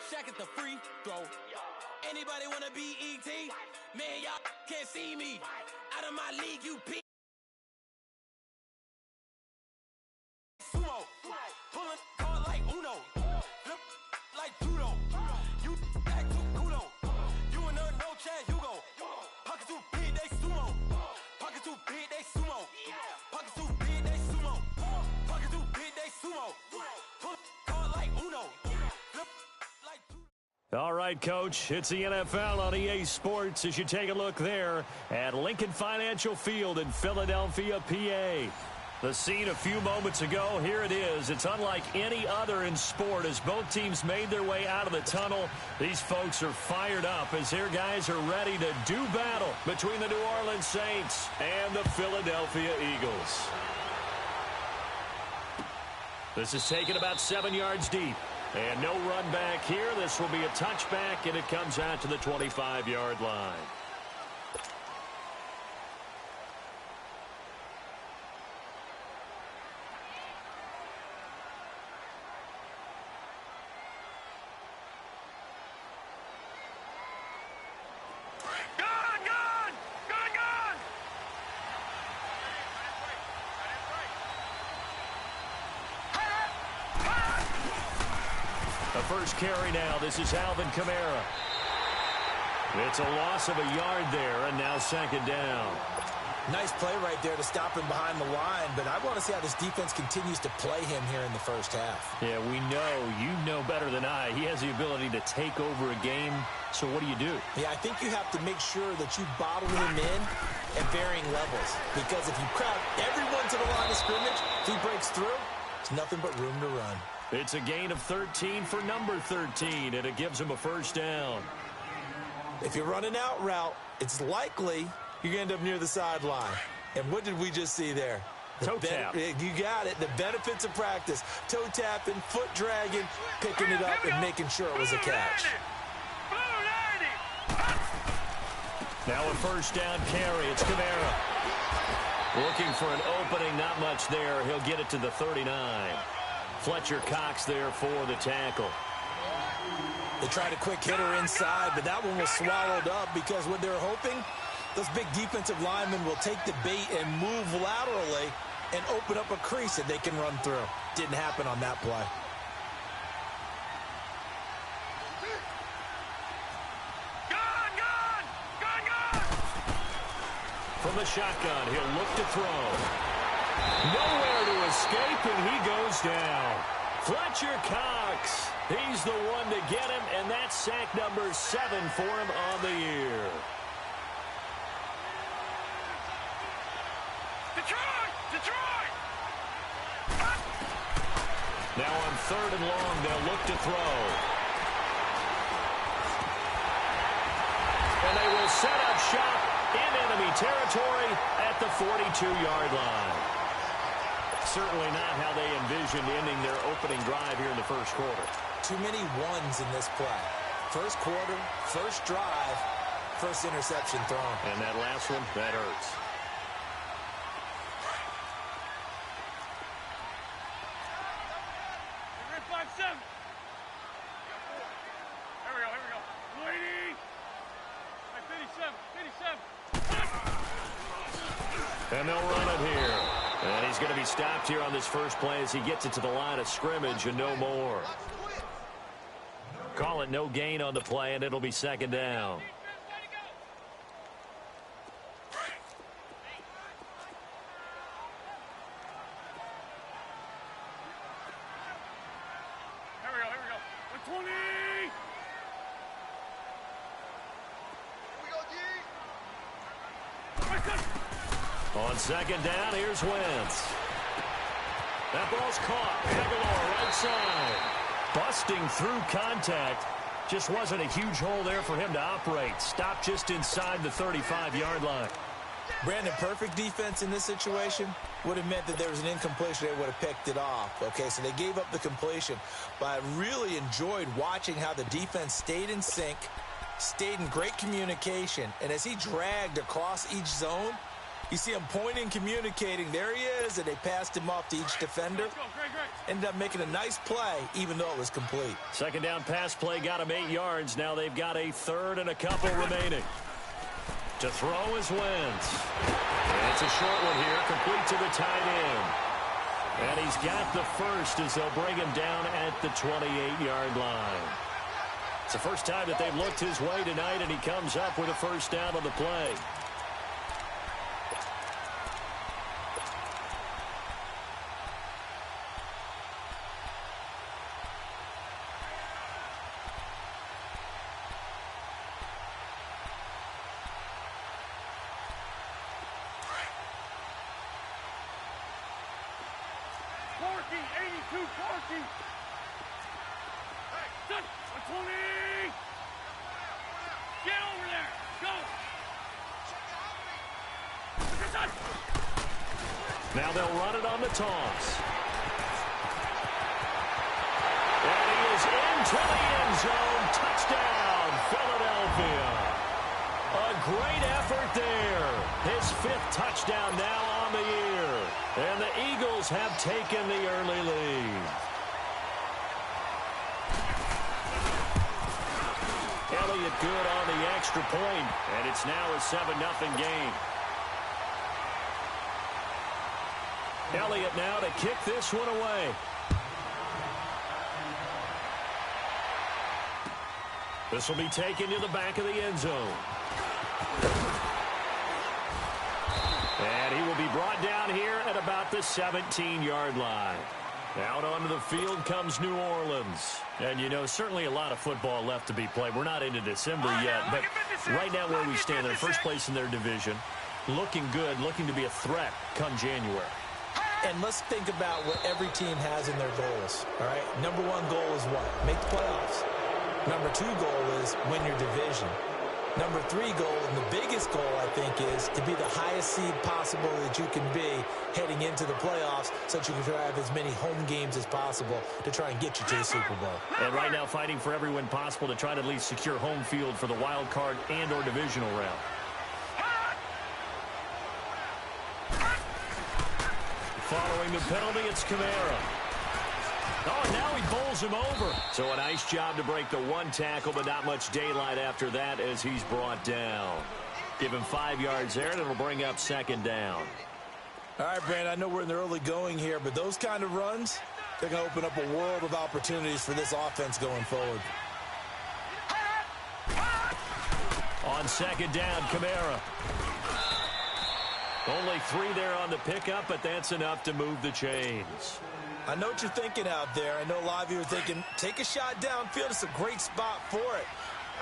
Shaq at the free throw. Anybody wanna be ET? Man, y'all can't see me. Out of my league, you P. Sumo, pulling card like Uno. Flip like judo. You back to kudo. You in there, no Chad Hugo. Pockets too big, they sumo. Pockets too big, they sumo. Pockets too big, they sumo. Pockets too big, they sumo. Pull card like Uno. Flip like judo. All right, Coach, it's the NFL on EA Sports as you take a look there at Lincoln Financial Field in Philadelphia, PA. The scene a few moments ago, here it is. It's unlike any other in sport as both teams made their way out of the tunnel. These folks are fired up as their guys are ready to do battle between the New Orleans Saints and the Philadelphia Eagles. This is taken about 7 yards deep. And no run back here. This will be a touchback, and it comes out to the 25-yard line. First carry now. This is Alvin Kamara. It's a loss of a yard there, and now second down. Nice play right there to stop him behind the line, but I want to see how this defense continues to play him here in the first half. Yeah, we know. You know better than I. He has the ability to take over a game, so what do? Yeah, I think you have to make sure that you bottle him in at varying levels, because if you crowd everyone to the line of scrimmage, if he breaks through, there's nothing but room to run. It's a gain of 13 for number 13, and it gives him a first down. If you're running out route, it's likely you're going to end up near the sideline. And what did we just see there? Toe tap. You got it. The benefits of practice. Toe tapping, foot dragging, picking it up, and making sure it was a catch. Now a first down carry. It's Kamara. Looking for an opening, not much there. He'll get it to the 39. Fletcher Cox there for the tackle. They tried a quick hitter inside, but that one was swallowed up because what they're hoping, those big defensive linemen will take the bait and move laterally and open up a crease that they can run through. Didn't happen on that play. From the shotgun, he'll look to throw. Nowhere to escape, and he goes down. Fletcher Cox, he's the one to get him, and that's sack number 7 for him on the year. Detroit! Now on 3rd and long, they'll look to throw. And they will set up shop in enemy territory at the 42-yard line. Certainly not how they envisioned ending their opening drive here in the first quarter. Too many ones in this play. First quarter, first drive, first interception thrown. And that last one, that hurts. And they'll run it here. And he's going to be stopped here on this first play as he gets it to the line of scrimmage and no more. Call it no gain on the play, and it'll be second down. On second down, here's Wentz. That ball's caught. Aguilar right side. Busting through contact. Just wasn't a huge hole there for him to operate. Stopped just inside the 35-yard line. Brandon, perfect defense in this situation would have meant that there was an incompletion. They would have picked it off. Okay, so they gave up the completion. But I really enjoyed watching how the defense stayed in sync, stayed in great communication. And as he dragged across each zone, You see him pointing, communicating. There he is, and they passed him off to each defender. Ended up making a nice play, even though it was complete. Second down pass play got him 8 yards. Now they've got a third and a couple remaining. To throw is Wentz. And it's a short one here, complete to the tight end. And he's got the first as they'll bring him down at the 28-yard line. It's the first time that they've looked his way tonight, and he comes up with a first down on the play. Now they'll run it on the toss. And he is into the end zone. Touchdown, Philadelphia. A great effort there. His 5th touchdown now on the year. And the Eagles have taken the early lead. Elliott good on the extra point, and it's now a 7-0 game. Elliott now to kick this one away. This will be taken to the back of the end zone. And he will be brought down here at about the 17-yard line. Out onto the field comes New Orleans. And, you know, certainly a lot of football left to be played. We're not into December yet, but right now where we stand, they're first place in their division. Looking good, looking to be a threat come January. And let's think about what every team has in their goals, all right? Number 1 goal is what? Make the playoffs. Number 2 goal is win your division. Number 3 goal, and the biggest goal, I think, is to be the highest seed possible that you can be heading into the playoffs so that you can have as many home games as possible to try and get you to the Super Bowl. And right now fighting for every win possible to try to at least secure home field for the wild card and or divisional round. Following the penalty, it's Kamara. Oh, and now he bowls him over. So a nice job to break the 1 tackle, but not much daylight after that as he's brought down. Give him 5 yards there, and it'll bring up 2nd down. All right, Brandon, I know we're in the early going here, but those kind of runs, they're going to open up a world of opportunities for this offense going forward. On 2nd down, Kamara. Only 3 there on the pickup, but that's enough to move the chains. I know what you're thinking out there. I know a lot of you are thinking, take a shot downfield. It's a great spot for it.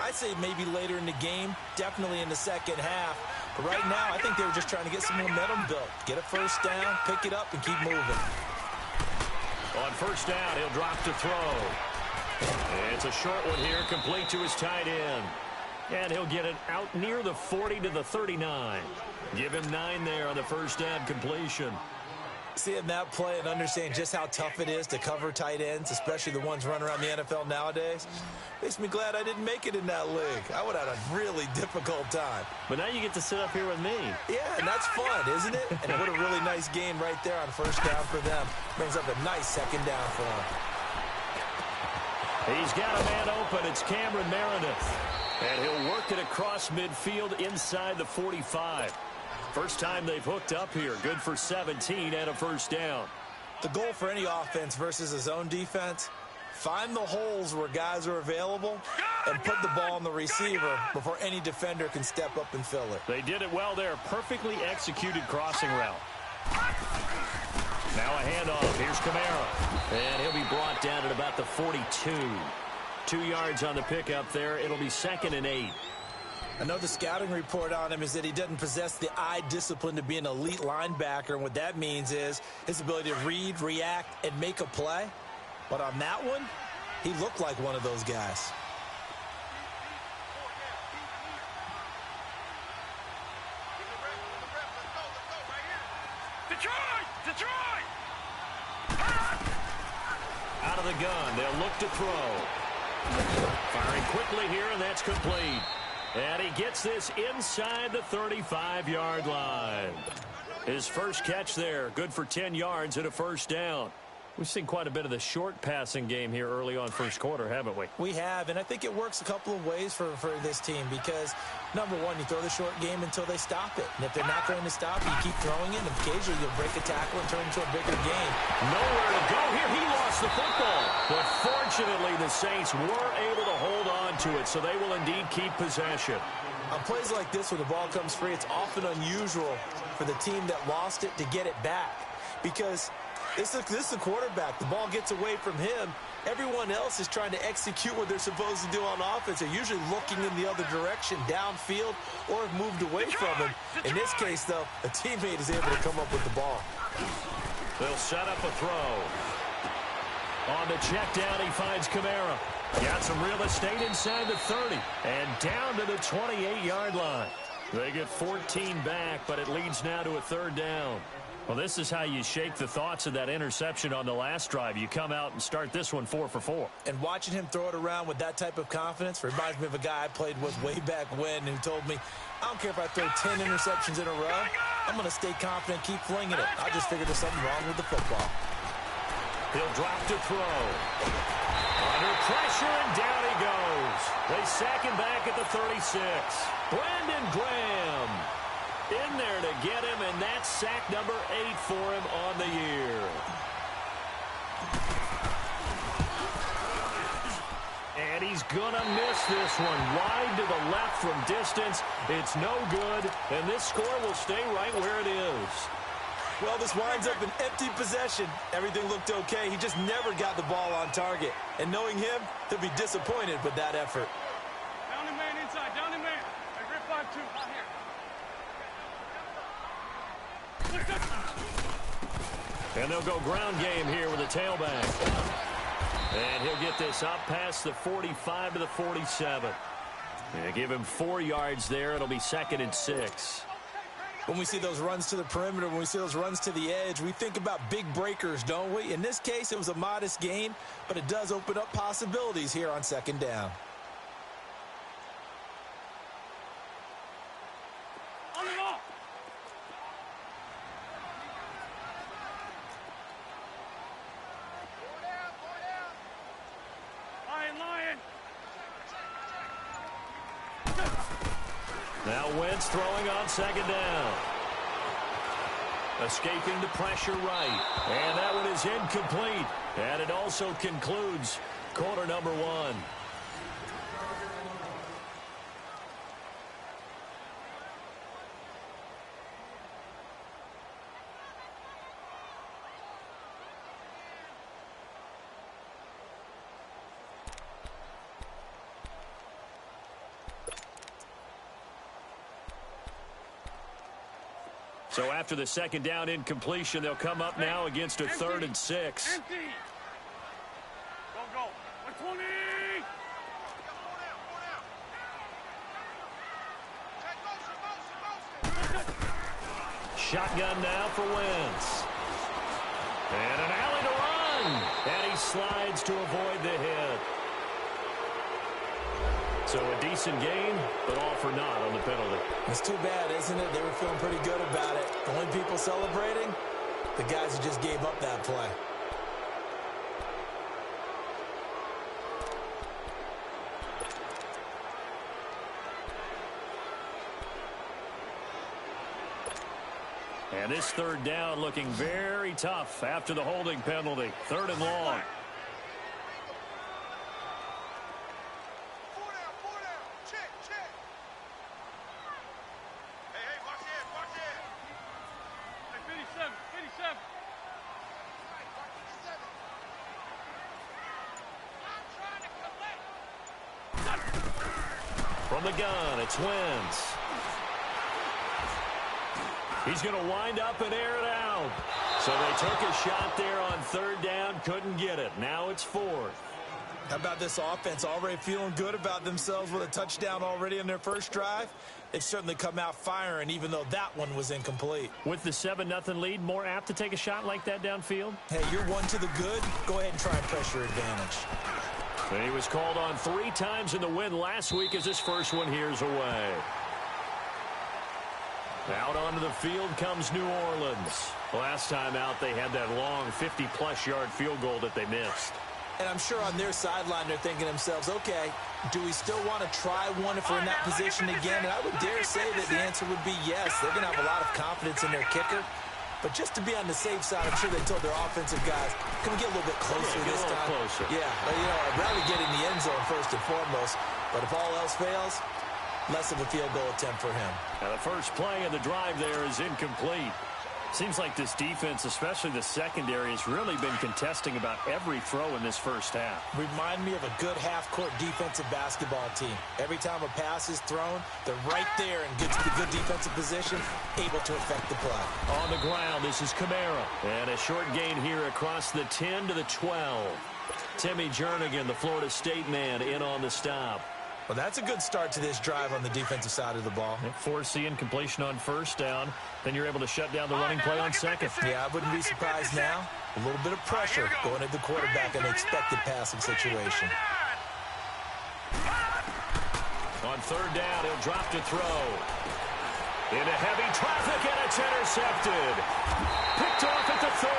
I'd say maybe later in the game, definitely in the second half. But right now, I think they were just trying to get some momentum built. Get a first down, pick it up, and keep moving. On 1st down, he'll drop to throw. It's a short one here, complete to his tight end. And he'll get it out near the 40 to the 39. Give him 9 there on the 1st down completion. Seeing that play and understand just how tough it is to cover tight ends, especially the ones running around the NFL nowadays, makes me glad I didn't make it in that league. I would have had a really difficult time. But now you get to sit up here with me. Yeah, and that's fun, isn't it? And what a really nice game right there on 1st down for them. Brings up a nice 2nd down for them. He's got a man open. It's Cameron Meredith. And he'll work it across midfield inside the 45. First time they've hooked up here. Good for 17 and a 1st down. The goal for any offense versus a zone defense, find the holes where guys are available and put the ball on the receiver before any defender can step up and fill it. They did it well there. Perfectly executed crossing route. Now a handoff. Here's Kamara. And he'll be brought down at about the 42. 2 yards on the pickup there. It'll be 2nd and 8. I know the scouting report on him is that he doesn't possess the eye discipline to be an elite linebacker, and what that means is his ability to read, react, and make a play. But on that one, he looked like one of those guys. Detroit! Out of the gun, they'll look to throw. Firing quickly here, and that's complete. And he gets this inside the 35-yard line. His first catch there, good for 10 yards and a first down. We've seen quite a bit of the short passing game here early on first quarter, haven't we? We have, and I think it works a couple of ways for this team because, number one, you throw the short game until they stop it. And if they're not going to stop it, you keep throwing it, and occasionally you'll break a tackle and turn it into a bigger game. Nowhere to go here. He lost the football. But fortunately, the Saints were able to hold on to it, so they will indeed keep possession. On plays like this where the ball comes free, it's often unusual for the team that lost it to get it back because this is the quarterback. The ball gets away from him. Everyone else is trying to execute what they're supposed to do on offense. They're usually looking in the other direction, downfield, or have moved away from him. In this case, though, a teammate is able to come up with the ball. They'll set up a throw. On the check down, he finds Kamara. Got some real estate inside the 30 and down to the 28-yard line. They get 14 back, but it leads now to a third down. Well, this is how you shake the thoughts of that interception on the last drive. You come out and start this one 4 for 4. And watching him throw it around with that type of confidence reminds me of a guy I played with way back when who told me, I don't care if I throw 10 interceptions in a row. I'm going to stay confident, keep flinging it. I just figured there's something wrong with the football. He'll drop to throw. Under pressure, and down he goes. They sack him back at the 36. Brandon Graham in there to get him, and that's sack number 8 for him on the year. And he's going to miss this one. Wide to the left from distance. It's no good, and this score will stay right where it is. Well, this winds up an empty possession. Everything looked okay. He just never got the ball on target. And knowing him, he'll be disappointed with that effort. Down the man inside, down the man. Hey, grip 5-2, out here. And they'll go ground game here with a tailback. And he'll get this up past the 45 to the 47. They give him 4 yards there. It'll be 2nd and 6. When we see those runs to the perimeter, when we see those runs to the edge, we think about big breakers, don't we? In this case, it was a modest gain, but it does open up possibilities here on 2nd down. On the ball. Lion. Now Wentz throwing on 2nd down. Escaping the pressure right. And that one is incomplete. And it also concludes quarter number 1. So after the 2nd down incompletion, they'll come up now against a 3rd and 6. Empty. Go. 120. Shotgun now for Wentz. And an alley to run. And he slides to avoid the hit. So a decent gain, but all for naught on the penalty. It's too bad, isn't it? They were feeling pretty good about it. The only people celebrating, the guys who just gave up that play. And this 3rd down looking very tough after the holding penalty. 3rd and long. From the gun, it's Wentz. He's going to wind up and air it out. So they took a shot there on 3rd down, couldn't get it. Now it's 4th. How about this offense already feeling good about themselves with a touchdown already in their first drive? They've certainly come out firing, even though that one was incomplete. With the 7-0 lead, more apt to take a shot like that downfield? Hey, you're one to the good. Go ahead and try and press your advantage. And he was called on 3 times in the win last week as his first one here's away. Out onto the field comes New Orleans. Last time out, they had that long 50-plus yard field goal that they missed. And I'm sure on their sideline they're thinking to themselves, okay, do we still want to try one if we're in that position again? And I would dare say that the answer would be yes. They're going to have a lot of confidence in their kicker. But just to be on the safe side, I'm sure they told their offensive guys, can we get a little bit closer this time? Closer. Yeah, I'd rather get in the end zone first and foremost. But if all else fails, less of a field goal attempt for him. Now the first play of the drive there is incomplete. Seems like this defense, especially the secondary, has really been contesting about every throw in this first half. Remind me of a good half-court defensive basketball team. Every time a pass is thrown, they're right there in good defensive position, able to affect the play. On the ground, this is Kamara. And a short gain here across the 10 to the 12. Timmy Jernigan, the Florida State man, in on the stop. Well, that's a good start to this drive on the defensive side of the ball. Force the incompletion on first down. Then you're able to shut down the running play on second. Yeah, I wouldn't be surprised now. A little bit of pressure going at the quarterback in an expected passing situation. On third down, he'll drop to throw. Into heavy traffic, and it's intercepted. Picked off at the 30.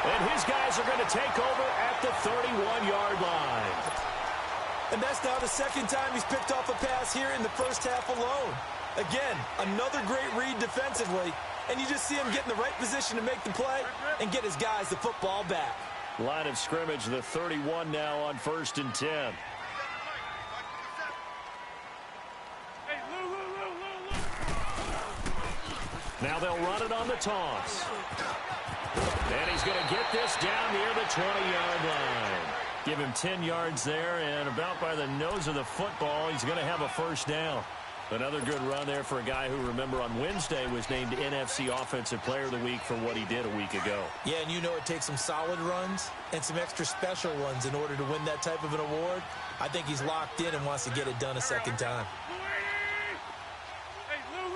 And his guys are going to take over at the 31-yard line. And that's now the second time he's picked off a pass here in the first half alone. Again, another great read defensively, and you just see him get in the right position to make the play and get his guys the football back. Line of scrimmage, the 31 now on 1st and 10. Hey, Lou. Now they'll run it on the toss. And he's going to get this down near the 20-yard line. Give him 10 yards there, and about by the nose of the football, he's going to have a first down. Another good run there for a guy who, remember, on Wednesday was named NFC Offensive Player of the Week for what he did a week ago. Yeah, and you know it takes some solid runs and some extra special ones in order to win that type of an award. I think he's locked in and wants to get it done a second time. Hey, Lou.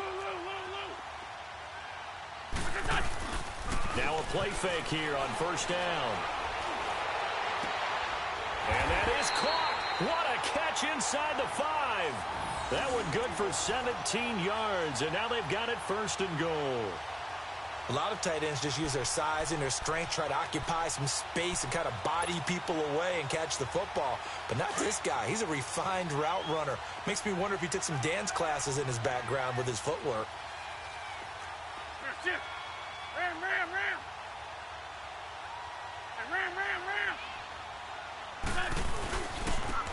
Now a play fake here on first down. And that is caught. What a catch inside the 5. That one good for 17 yards, and now they've got it 1st and goal. A lot of tight ends just use their size and their strength, try to occupy some space and kind of body people away and catch the football. But not this guy. He's a refined route runner. Makes me wonder if he took some dance classes in his background with his footwork. Ram. Hey, ram.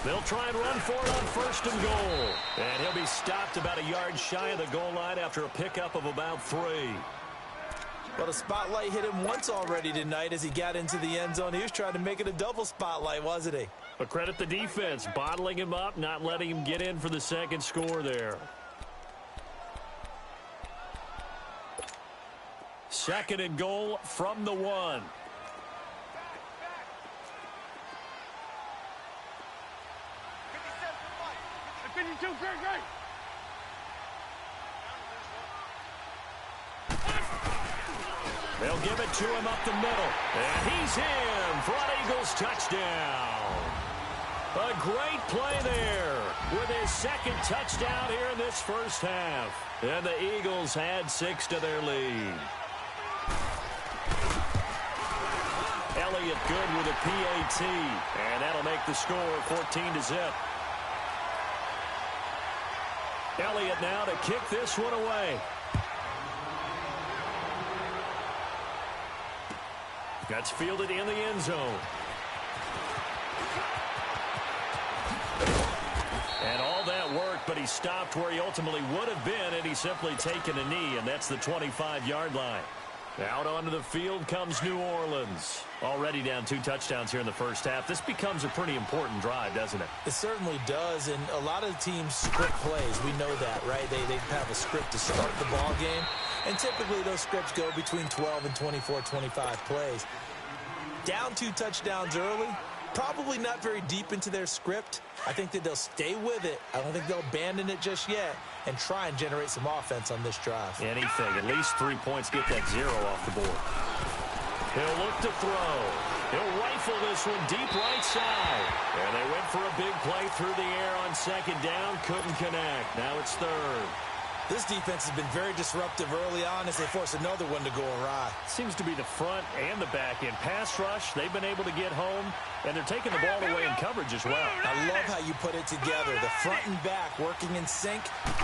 They'll try and run for it on 1st and goal. And he'll be stopped about a yard shy of the goal line after a pickup of about 3. Well, the spotlight hit him once already tonight as he got into the end zone. He was trying to make it a double spotlight, wasn't he? But credit the defense, bottling him up, not letting him get in for the second score there. 2nd and goal from the 1. 52, great. They'll give it to him up the middle. And he's in for an Eagles touchdown. A great play there with his 2nd touchdown here in this first half. And the Eagles add 6 to their lead. Elliott good with a PAT. And that'll make the score 14-0. Elliott now to kick this one away. That's fielded in the end zone. And all that worked, but he stopped where he ultimately would have been had he simply taken a knee, and that's the 25-yard line. Out onto the field comes New Orleans. Already down 2 touchdowns here in the first half. This becomes a pretty important drive, doesn't it? It certainly does, and a lot of teams script plays. We know that, right? They have a script to start the ball game, and typically those scripts go between 12 and 24, 25 plays. Down 2 touchdowns early, probably not very deep into their script. I think that they'll stay with it. I don't think they'll abandon it just yet and try and generate some offense on this drive. Anything. At least 3 points, get that 0 off the board. He'll look to throw. He'll rifle this one deep right side. And they went for a big play through the air on second down. Couldn't connect. Now it's third. This defense has been very disruptive early on as they force another one to go awry. Seems to be the front and the back end. Pass rush, they've been able to get home, and they're taking the ball away in coverage as well. I love how you put it together. The front and back working in sync.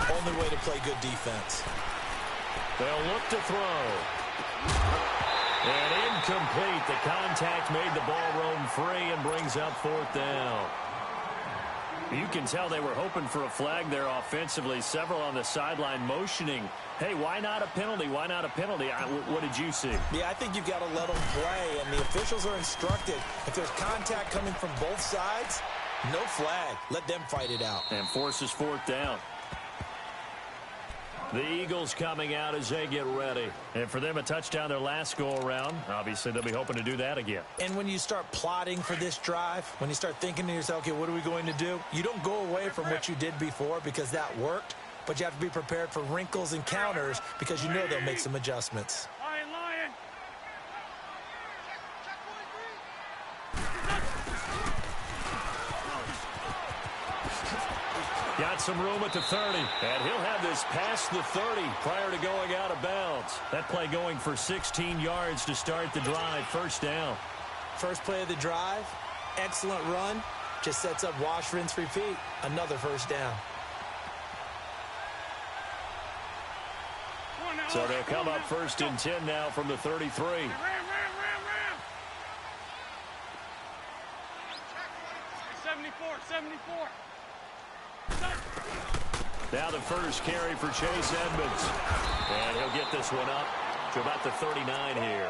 Only way to play good defense. They'll look to throw. And incomplete. The contact made the ball roam free and brings up fourth down. You can tell they were hoping for a flag there offensively. Several on the sideline motioning, hey, why not a penalty? Why not a penalty? What did you see? Yeah, I think you've got to let them play, and the officials are instructed. If there's contact coming from both sides, no flag. Let them fight it out. And forces fourth down. The Eagles coming out as they get ready. And for them, a touchdown their last go-around. Obviously, they'll be hoping to do that again. And when you start plotting for this drive, when you start thinking to yourself, okay, what are we going to do? You don't go away from what you did before because that worked, but you have to be prepared for wrinkles and counters because you know they'll make some adjustments. Lion. Got some room at the 30, and he'll have this past the 30 prior to going out of bounds. That play going for 16 yards to start the drive. First down. First play of the drive, excellent run, just sets up wash, rinse, repeat. Another first down. So they'll come up first and 10 now from the 33. Ram. 74. Now the first carry for Chase Edmonds. And he'll get this one up to about the 39 here.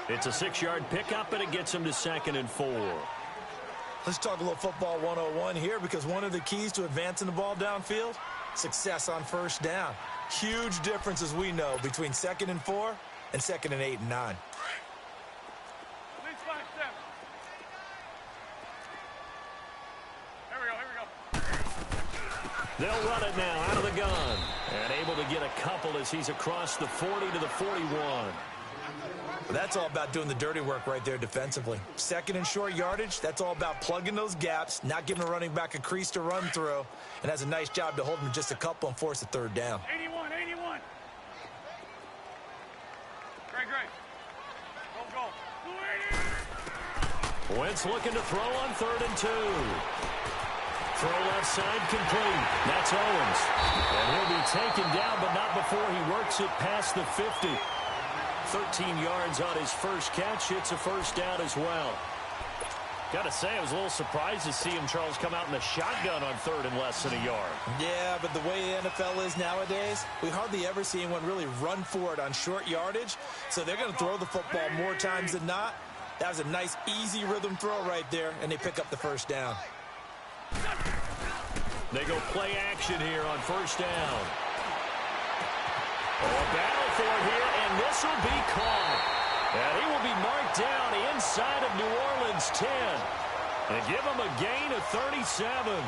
It's a 6-yard pickup, and it gets him to 2nd and 4. Let's talk a little football 101 here because one of the keys to advancing the ball downfield, success on first down. Huge difference, as we know, between 2nd and 4 and 2nd and 8 and 9. They'll run it now out of the gun. And able to get a couple as he's across the 40 to the 41. That's all about doing the dirty work right there defensively. 2nd and short yardage, that's all about plugging those gaps, not giving a running back a crease to run through, and has a nice job to hold him just a couple and force a third down. 81. Great. Go. Wentz looking to throw on 3rd and 2. Throw left side complete. That's Owens. And he'll be taken down, but not before he works it past the 50. 13 yards on his first catch. It's a first down as well. Got to say, I was a little surprised to see him, Charles, come out in the shotgun on 3rd and less than a yard. Yeah, but the way the NFL is nowadays, we hardly ever see anyone really run for it on short yardage. So they're going to throw the football more times than not. That was a nice, easy rhythm throw right there, and they pick up the first down. They go play action here on first down. A battle for it here, and this will be caught. And he will be marked down inside of New Orleans 10. And give him a gain of 37.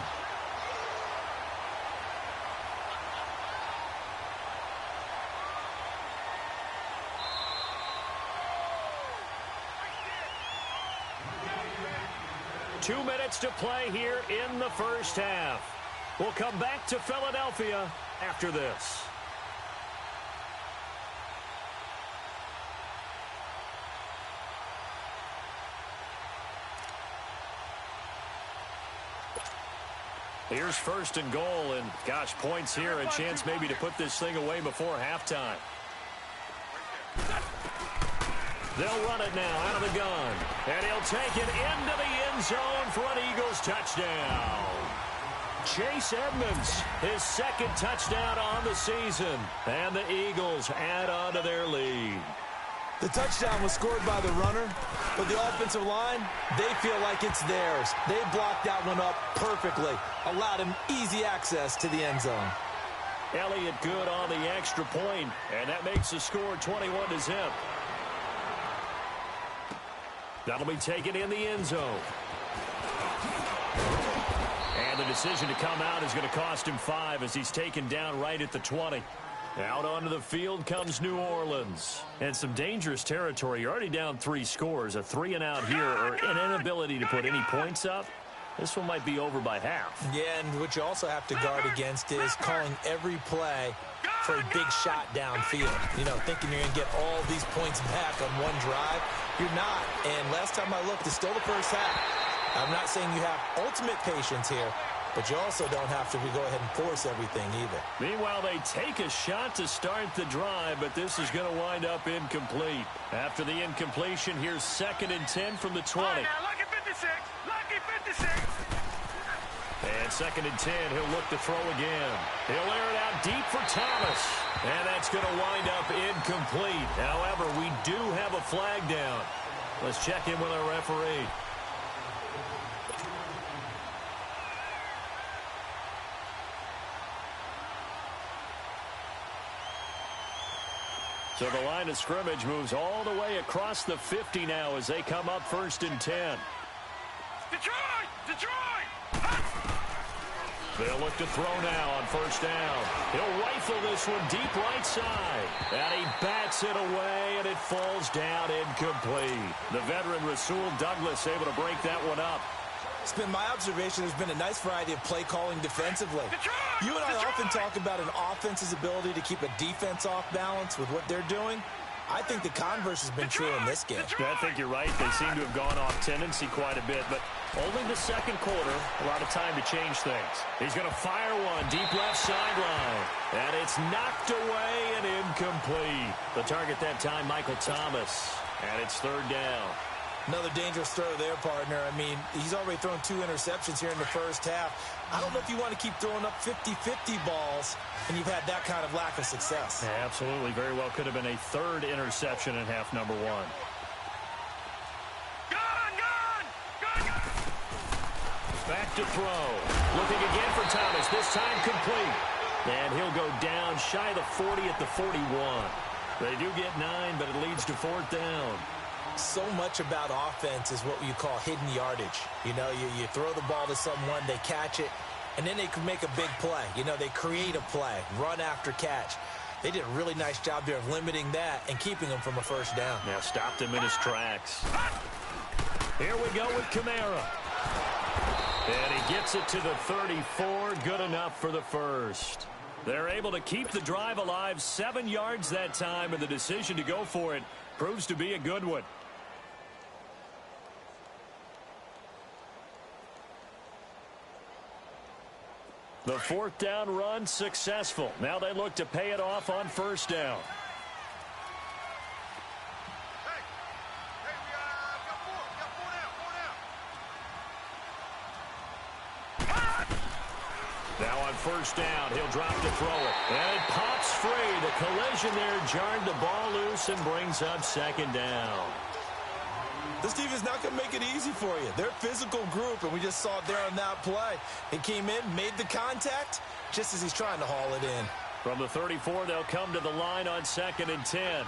Two minutes to play here in the first half. We'll come back to Philadelphia after this. Here's 1st and goal, and gosh, points here, a chance maybe to put this thing away before halftime. They'll run it now out of the gun, and he'll take it into the end zone for an Eagles touchdown. Chase Edmonds, his 2nd touchdown on the season, and the Eagles add on to their lead. The touchdown was scored by the runner, but the offensive line, they feel like it's theirs. They blocked that one up perfectly, allowed him easy access to the end zone. Elliott good on the extra point, and that makes the score 21-0. That'll be taken in the end zone. And the decision to come out is going to cost him 5 as he's taken down right at the 20. Out onto the field comes New Orleans. And some dangerous territory. You're already down 3 scores. A 3-and-out here or an inability to put any points up. This one might be over by half. Yeah, and what you also have to guard against is calling every play for a big shot downfield. You know, thinking you're going to get all these points back on one drive. You're not. And last time I looked, it's still the first half. I'm not saying you have ultimate patience here, but you also don't have to go ahead and force everything either. Meanwhile, they take a shot to start the drive, but this is going to wind up incomplete. After the incompletion, here's 2nd and 10 from the 20. Now, lucky 56. Lucky 56. And 2nd and 10, he'll look to throw again. He'll air it out deep for Thomas. And that's going to wind up incomplete. However, we do have a flag down. Let's check in with our referee. So the line of scrimmage moves all the way across the 50 now as they come up 1st and 10. Detroit! Detroit! They'll look to throw now on 1st down. He'll rifle this one deep right side. And he bats it away, and it falls down incomplete. The veteran Rasul Douglas able to break that one up. It's been my observation there's been a nice variety of play calling defensively. You and I often talk about an offense's ability to keep a defense off balance with what they're doing. I think the converse has been true in this game. I think you're right. They seem to have gone off tendency quite a bit, but only the 2nd quarter, a lot of time to change things. He's going to fire one deep left sideline, and it's knocked away and incomplete. The target that time, Michael Thomas, and it's 3rd down. Another dangerous throw there, partner. I mean, he's already thrown 2 interceptions here in the first half. I don't know if you want to keep throwing up 50-50 balls, and you've had that kind of lack of success. Yeah, absolutely. Very well could have been a 3rd interception in half number 1. Back to throw. Looking again for Thomas. This time complete. And he'll go down shy of the 40 at the 41. They do get 9, but it leads to 4th down. So much about offense is what you call hidden yardage. You know, you throw the ball to someone, they catch it, and then they can make a big play. You know, they create a play, run after catch. They did a really nice job there of limiting that and keeping him from a 1st down. Now stopped him in his tracks. Here we go with Kamara. And he gets it to the 34. Good enough for the 1st. They're able to keep the drive alive. 7 yards that time, and the decision to go for it proves to be a good one. The 4th down run successful. Now they look to pay it off on 1st down. Now on 1st down, he'll drop to throw it. And it pops free. The collision there jarred the ball loose and brings up 2nd down. This team is not going to make it easy for you. They're a physical group, and we just saw it there on that play. He came in, made the contact, just as he's trying to haul it in. From the 34, they'll come to the line on 2nd and 10.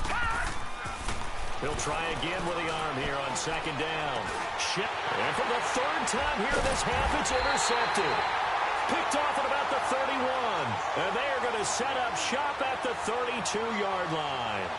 He'll try again with the arm here on 2nd down. And for the 3rd time here this half, it's intercepted. Picked off at about the 31. And they are going to set up shop at the 32-yard line.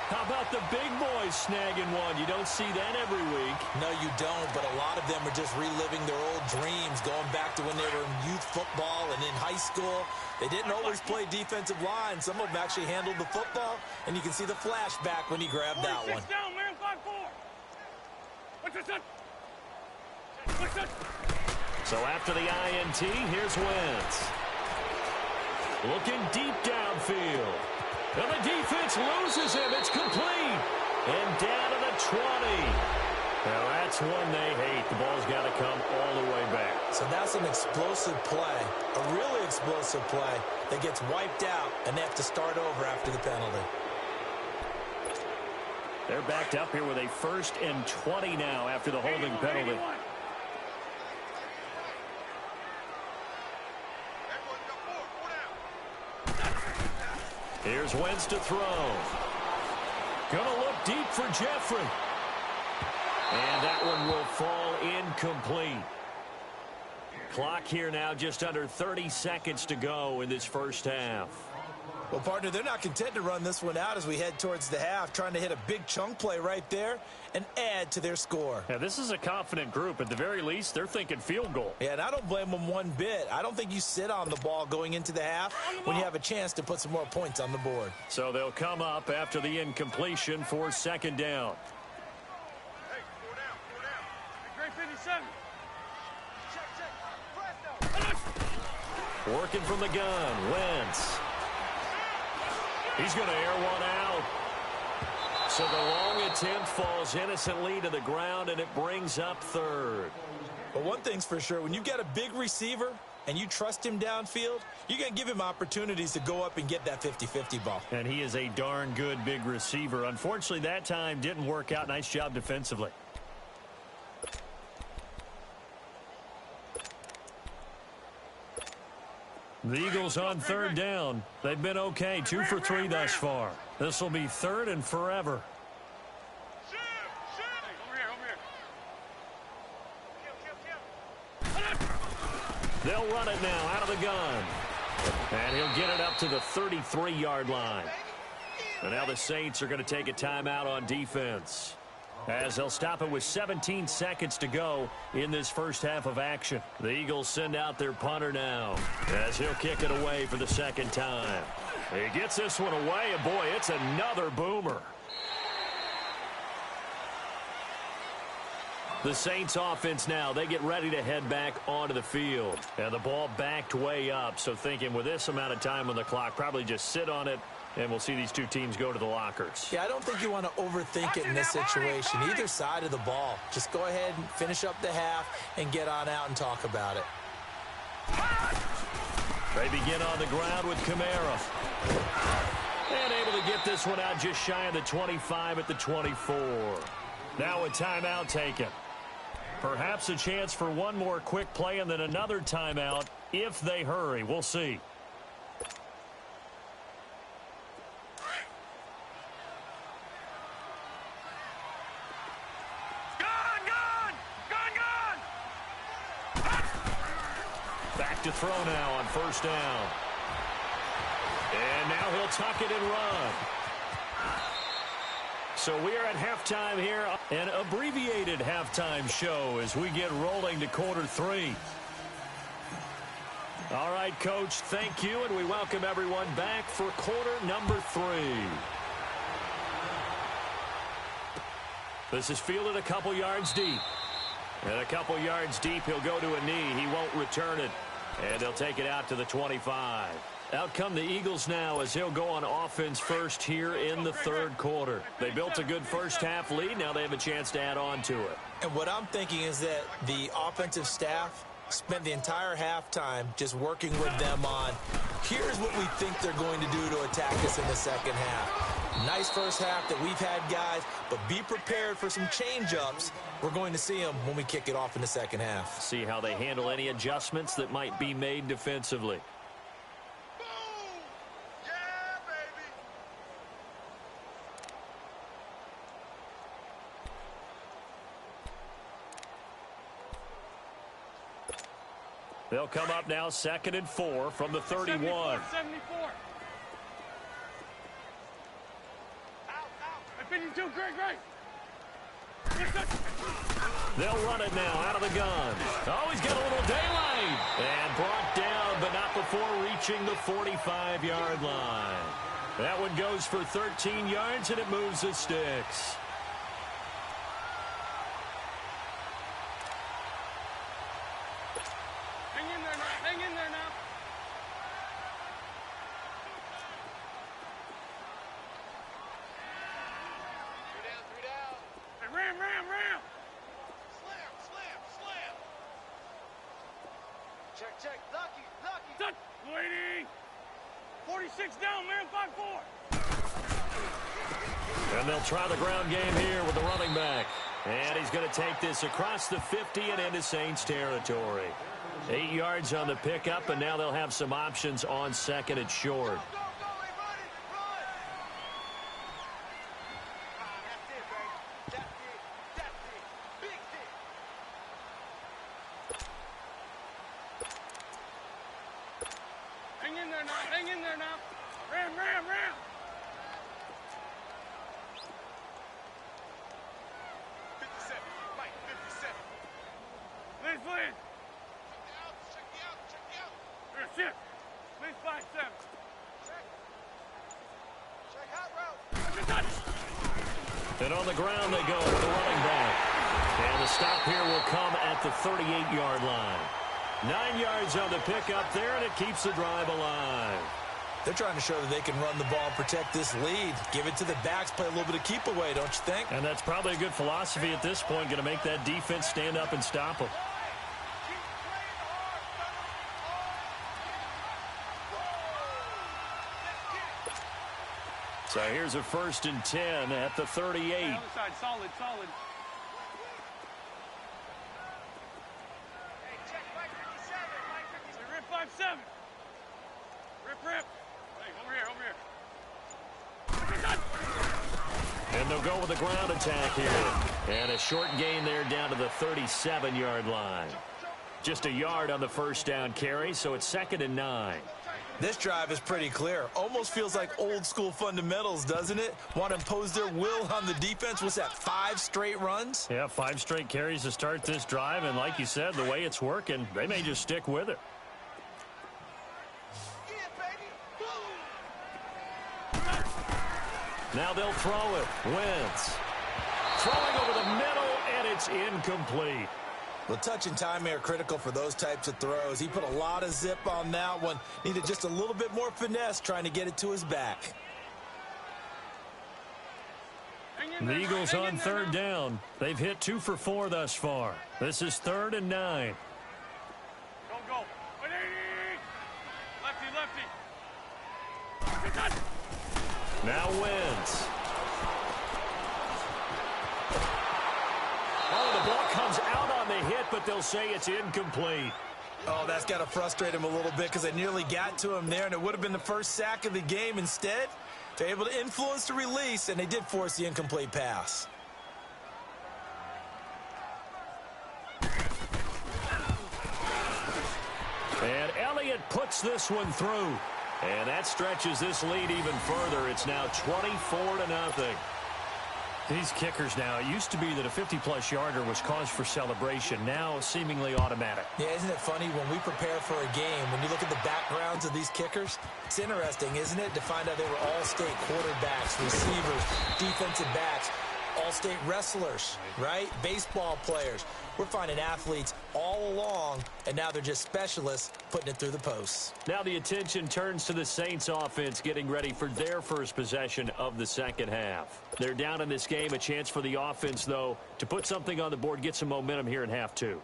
How about the big boys snagging one? You don't see that every week. No, you don't, but a lot of them are just reliving their old dreams, going back to when they were in youth football and in high school. They didn't always play defensive line. Some of them actually handled the football, and you can see the flashback when he grabbed that one. Down, man, 5-4. What's this? What's this? So after the INT, here's Wentz. Looking deep downfield. And the defense loses him. It's complete. And down to the 20. Now that's one they hate. The ball's got to come all the way back. So that's an explosive play, a really explosive play that gets wiped out, and they have to start over after the penalty. They're backed up here with a 1st and 20 now after the holding penalty. Here's Wentz to throw. Gonna look deep for Jeffrey. And that one will fall incomplete. Clock here now just under 30 seconds to go in this 1st half. Well, partner, they're not content to run this one out as we head towards the half, trying to hit a big chunk play right there and add to their score. Yeah, this is a confident group. At the very least, they're thinking field goal. Yeah, and I don't blame them one bit. I don't think you sit on the ball going into the half when you have a chance to put some more points on the board. So they'll come up after the incompletion for second down. Hey, 4 down, 4 down. Hey, Great 57. Working from the gun, Wentz. He's going to air one out. So the long attempt falls innocently to the ground, and it brings up third. But one thing's for sure, when you've got a big receiver and you trust him downfield, you're going to give him opportunities to go up and get that 50-50 ball. And he is a darn good big receiver. Unfortunately, that time didn't work out. Nice job defensively. The Eagles on third down. They've been okay, 2 for 3 thus far. This will be third and forever. They'll run it now out of the gun. And he'll get it up to the 33-yard line. And now the Saints are going to take a timeout on defense, as they'll stop it with 17 seconds to go in this first half of action. The Eagles send out their punter now, as he'll kick it away for the second time. He gets this one away, and boy, it's another boomer. The Saints offense now, they get ready to head back onto the field. And the ball backed way up, so thinking with this amount of time on the clock, probably just sit on it, and we'll see these two teams go to the lockers. Yeah, I don't think you want to overthink it in this situation. Either side of the ball. Just go ahead and finish up the half and get on out and talk about it. They begin on the ground with Kamara. And able to get this one out just shy of the 25 at the 24. Now a timeout taken. Perhaps a chance for one more quick play and then another timeout if they hurry. We'll see. Back to throw now on first down. And now he'll tuck it and run. So we are at halftime here, an abbreviated halftime show as we get rolling to quarter 3. All right, Coach, thank you, and we welcome everyone back for quarter number 3. This is fielded a couple yards deep. And a couple yards deep, he'll go to a knee. He won't return it. And they'll take it out to the 25. Out come the Eagles now as he'll go on offense first here in the third quarter. They built a good first half lead. Now they have a chance to add on to it. And what I'm thinking is that the offensive staff spent the entire halftime just working with them on, here's what we think they're going to do to attack us in the second half. Nice first half that we've had, guys, but be prepared for some change-ups. We're going to see them when we kick it off in the second half. See how they handle any adjustments that might be made defensively. They'll come up now 2nd and 4 from the 31. 74. I think you do great. They'll run it now out of the gun. Oh, he's got a little daylight. And brought down, but not before reaching the 45-yard line. That one goes for 13 yards, and it moves the sticks. Hang in there now. Three down. Hey, ram. Slam. Check. Lucky. Touch. Waiting. 46 down, man. 5-4. And they'll try the ground game here with the running back. And he's going to take this across the 50 and into Saints territory. 8 yards on the pickup, and now they'll have some options on second and short. Hang in there now. Ram, ram, ram. 57, Mike, 57. Please, please. Check me out, check me out. Here, shift. Please, 5-7. Check hot route. And on the ground they go with the running back. And the stop here will come at the 38-yard line. 9 yards on the pickup there, and it keeps the drive alive. They're trying to show that they can run the ball and protect this lead. Give it to the backs, play a little bit of keep away, don't you think? And that's probably a good philosophy at this point, going to make that defense stand up and stop them. So here's a 1st and 10 at the 38. Other side, solid, solid. Hey, check Mike 57, Mike 57. Rip 5-7. Rip, rip. Hey, over here, over here. And they'll go with a ground attack here. And a short gain there down to the 37-yard line. Just a yard on the first down carry, so it's 2nd and 9. This drive is pretty clear. Almost feels like old school fundamentals, doesn't it? Want to impose their will on the defense. What's that, 5 straight runs? Yeah, 5 straight carries to start this drive. And like you said, the way it's working, they may just stick with it. Now they'll throw it. Wentz throwing over the middle, and it's incomplete. Well, touch and timing are critical for those types of throws. He put a lot of zip on that one. Needed just a little bit more finesse trying to get it to his back. The Eagles on 3rd down. They've hit 2 for 4 thus far. This is 3rd and 9. Go, go. Lefty, lefty. Now Wentz. Oh, the ball comes out on the hit, but they'll say it's incomplete. Oh, that's got to frustrate him a little bit because they nearly got to him there, and it would have been the first sack of the game. Instead, they're able to influence the release, and they did force the incomplete pass. And Elliott puts this one through. And that stretches this lead even further. It's now 24-0. These kickers now, it used to be that a 50-plus yarder was cause for celebration. Now seemingly automatic. Yeah, isn't it funny when we prepare for a game, when you look at the backgrounds of these kickers, it's interesting, isn't it, to find out they were all-state quarterbacks, receivers, defensive backs, all-state wrestlers, right? Baseball players. We're finding athletes all along, and now they're just specialists putting it through the posts. Now the attention turns to the Saints offense getting ready for their first possession of the second half. They're down in this game. A chance for the offense, though, to put something on the board, get some momentum here in half 2.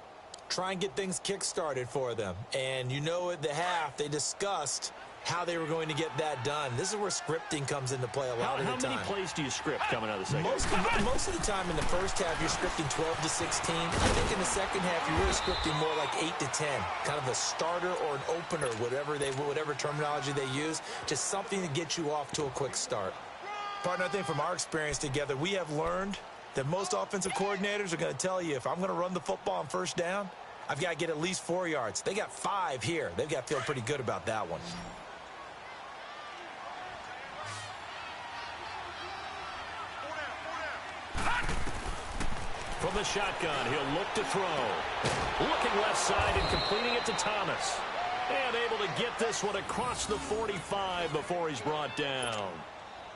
Try and get things kick-started for them. And you know at the half, they discussed how they were going to get that done. This is where scripting comes into play a lot of the time. How many plays do you script coming out of the second Most of the time in the first half, you're scripting 12 to 16. I think in the second half, you're really scripting more like 8 to 10. Kind of a starter or an opener, whatever terminology they use. Just something to get you off to a quick start. Partner, I think from our experience together, we have learned that most offensive coordinators are going to tell you, if I'm going to run the football on first down, I've got to get at least 4 yards. They got 5 here. They've got to feel pretty good about that one. From the shotgun, he'll look to throw. Looking left side and completing it to Thomas. And able to get this one across the 45 before he's brought down.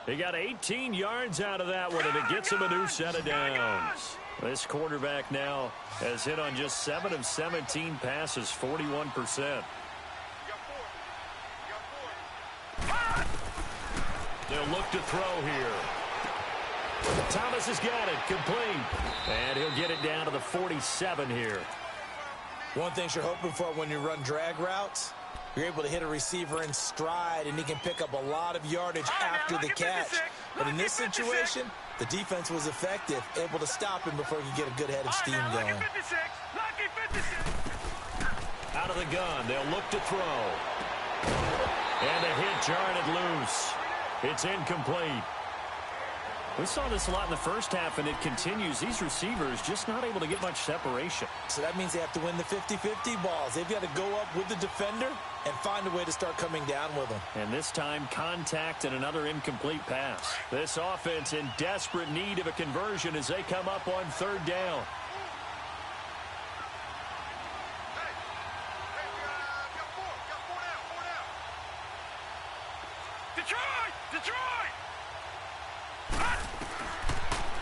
He got 18 yards out of that one, and it gets him a new set of downs. This quarterback now has hit on just 7 of 17 passes, 41%. They'll look to throw here. Thomas has got it, complete. And he'll get it down to the 47 here. One thing you're hoping for when you run drag routes, you're able to hit a receiver in stride, and he can pick up a lot of yardage after the catch. But in this situation, the defense was effective, able to stop him before he could get a good head of steam going. Out of the gun, they'll look to throw. And the hit jarred it loose. It's incomplete. We saw this a lot in the first half, and it continues. These receivers just not able to get much separation. So that means they have to win the 50-50 balls. They've got to go up with the defender and find a way to start coming down with them. And this time, contact and another incomplete pass. This offense in desperate need of a conversion as they come up on third down. Detroit!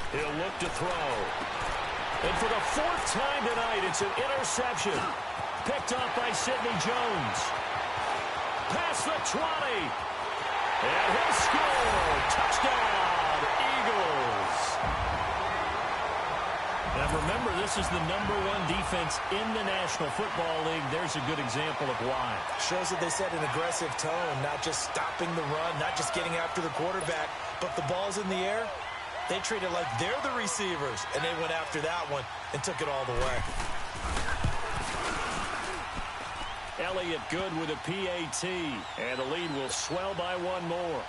He'll look to throw. And for the fourth time tonight, it's an interception. Picked off by Sidney Jones. Past the 20. And he'll score. Touchdown, Eagles. And remember, this is the #1 defense in the National Football League. There's a good example of why. Shows that they set an aggressive tone, not just stopping the run, not just getting after the quarterback, but the ball's in the air. They treat it like they're the receivers, and they went after that one and took it all the way. Elliott good with a PAT, and the lead will swell by one more.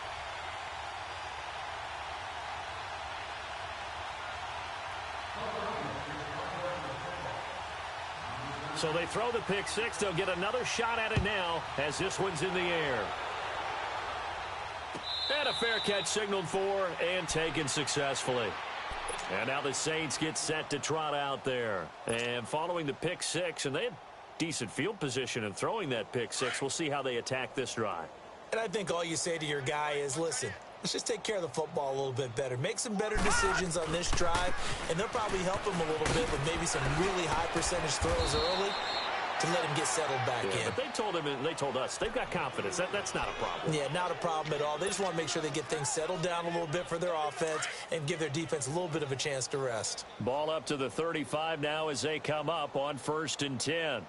So they throw the pick six. They'll get another shot at it now as this one's in the air. And a fair catch signaled for and taken successfully. And now the Saints get set to trot out there. And following the pick six, and they had decent field position in throwing that pick six. We'll see how they attack this drive. And I think all you say to your guy is, listen, let's just take care of the football a little bit better. Make some better decisions on this drive, and they'll probably help him a little bit with maybe some really high percentage throws early to let him get settled back in. But they told him and they told us they've got confidence. That's not a problem. Yeah, not a problem at all. They just want to make sure they get things settled down a little bit for their offense and give their defense a little bit of a chance to rest. Ball up to the 35 now as they come up on 1st and 10.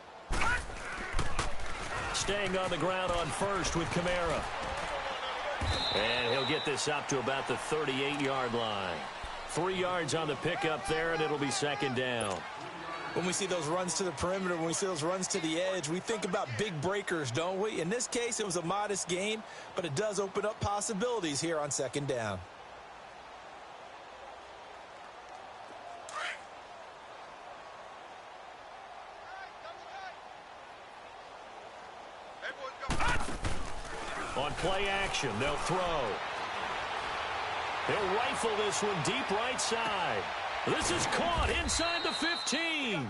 Staying on the ground on first with Kamara. And he'll get this up to about the 38-yard line. 3 yards on the pickup there, and it'll be 2nd down. When we see those runs to the perimeter, when we see those runs to the edge, we think about big breakers, don't we? In this case, it was a modest gain, but it does open up possibilities here on 2nd down. On play action, they'll throw. He'll rifle this one deep right side. This is caught inside the 15.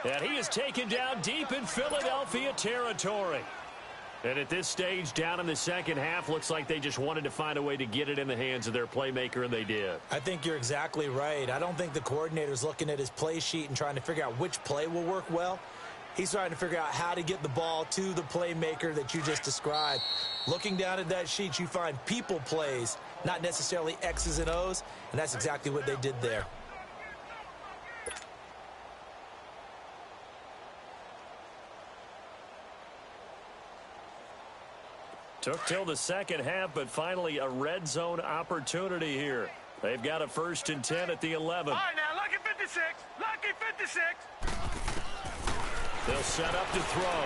And he is taken down deep in Philadelphia territory. And at this stage, down in the second half, looks like they just wanted to find a way to get it in the hands of their playmaker, and they did. I think you're exactly right. I don't think the coordinator's looking at his play sheet and trying to figure out which play will work well. He's trying to figure out how to get the ball to the playmaker that you just described. Looking down at that sheet, you find people plays, not necessarily X's and O's, and that's exactly what they did there. Took till the second half, but finally a red zone opportunity here. They've got a 1st and 10 at the 11. All right, now, lucky 56. Lucky 56. They'll set up to throw.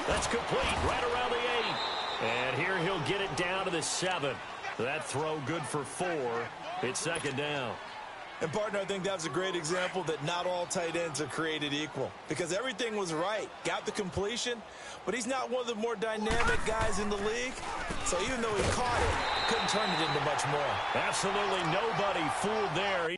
That's complete right around the 8. And here he'll get it down to the 7. That throw good for 4. It's 2nd down. And, partner, I think that's a great example that not all tight ends are created equal, because everything was right. Got the completion, but he's not one of the more dynamic guys in the league. So even though he caught it, couldn't turn it into much more. Absolutely nobody fooled there.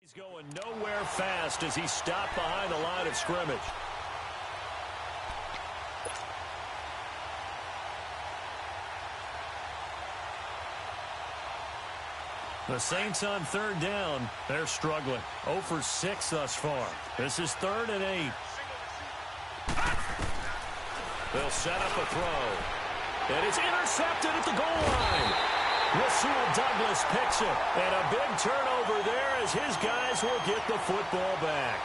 He's going nowhere fast as he stopped behind the line of scrimmage. The Saints on 3rd down. They're struggling. 0 for 6 thus far. This is 3rd and 8. They'll set up a throw. And it's intercepted at the goal line. Rasul Douglas picks it. And a big turnover there as his guys will get the football back.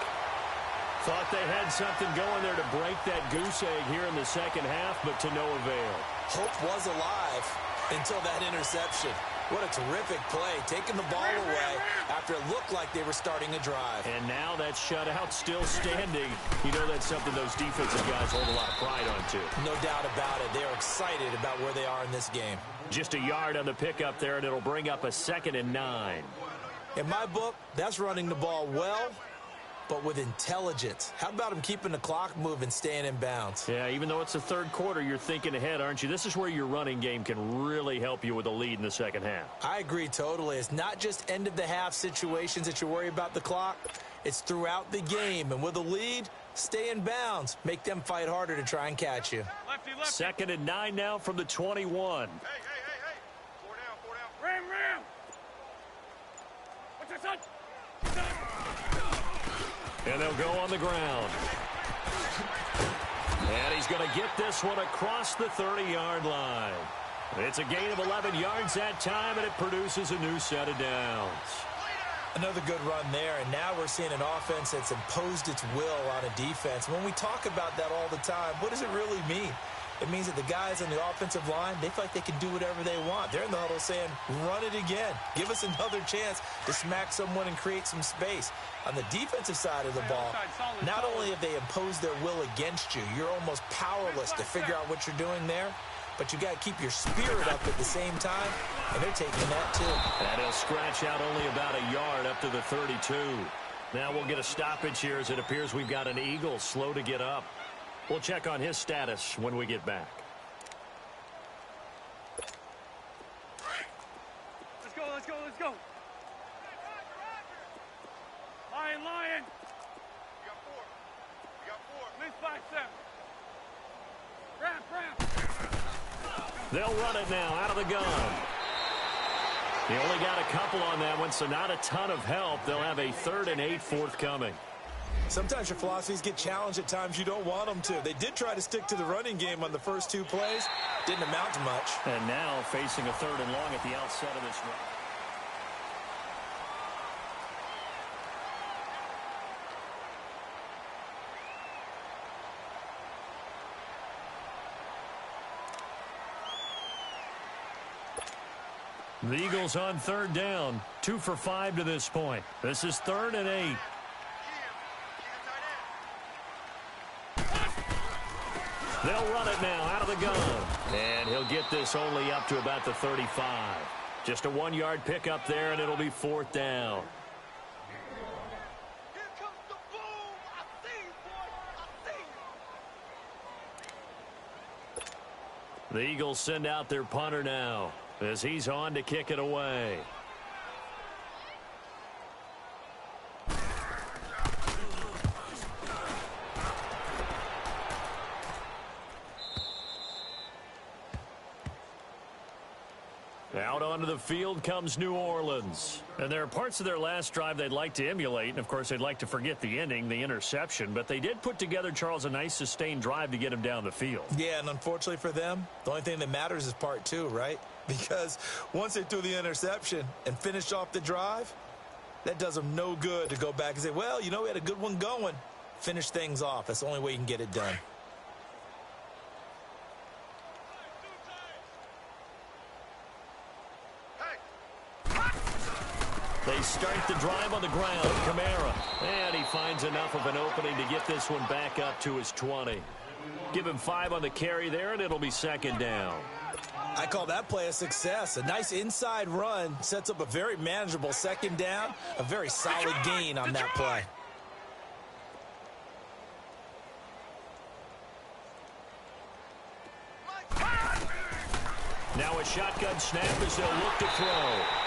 Thought they had something going there to break that goose egg here in the second half, but to no avail. Hope was alive until that interception. What a terrific play, taking the ball away after it looked like they were starting a drive. And now that shutout still standing. You know that's something those defensive guys hold a lot of pride on, too. No doubt about it. They're excited about where they are in this game. Just a yard on the pickup there, and it'll bring up a 2nd and 9. In my book, that's running the ball well, but with intelligence. How about him keeping the clock moving, staying in bounds? Yeah, even though it's the third quarter, you're thinking ahead, aren't you? This is where your running game can really help you with a lead in the second half. I agree totally. It's not just end-of-the-half situations that you worry about the clock. It's throughout the game. And with a lead, stay in bounds. Make them fight harder to try and catch you. Lefty, lefty. 2nd and 9 now from the 21. Hey. 4 down. Ram. What's that, son? And they'll go on the ground. And he's going to get this one across the 30-yard line. It's a gain of 11 yards that time, and it produces a new set of downs. Another good run there, and now we're seeing an offense that's imposed its will on a defense. When we talk about that all the time, what does it really mean? It means that the guys on the offensive line, they feel like they can do whatever they want. They're in the huddle saying, run it again. Give us another chance to smack someone and create some space. On the defensive side of the ball, not only have they imposed their will against you, you're almost powerless to figure out what you're doing there, but you got to keep your spirit up at the same time, and they're taking that too. And he'll scratch out only about a yard up to the 32. Now we'll get a stoppage here as it appears we've got an Eagle slow to get up. We'll check on his status when we get back. Let's go. Lion. We got four. At least 5-7. Ramp. They'll run it now out of the gun. They only got a couple on that one, so not a ton of help. They'll have a 3rd and 8 forthcoming. Sometimes your philosophies get challenged at times you don't want them to. They did try to stick to the running game on the first 2 plays. Didn't amount to much. And now facing a 3rd and long at the outset of this run. The Eagles on 3rd down. 2 for 5 to this point. This is 3rd and 8. They'll run it now out of the gun. And he'll get this only up to about the 35. Just a 1-yard pickup there, and it'll be 4th down. Here comes the boom. I see you, boy. I see you. The Eagles send out their punter now as he's on to kick it away. Out onto the field comes New Orleans. And there are parts of their last drive they'd like to emulate. And, of course, they'd like to forget the ending, the interception. But they did put together, Charles, a nice sustained drive to get him down the field. Yeah, and unfortunately for them, the only thing that matters is part 2, right? Because once they threw the interception and finished off the drive, that does them no good to go back and say, well, you know, we had a good one going. Finish things off. That's the only way you can get it done. They start the drive on the ground. Kamara. And he finds enough of an opening to get this one back up to his 20. Give him 5 on the carry there, and it'll be 2nd down. I call that play a success. A nice inside run sets up a very manageable 2nd down. A very solid gain on that play. Now a shotgun snap as they'll look to throw.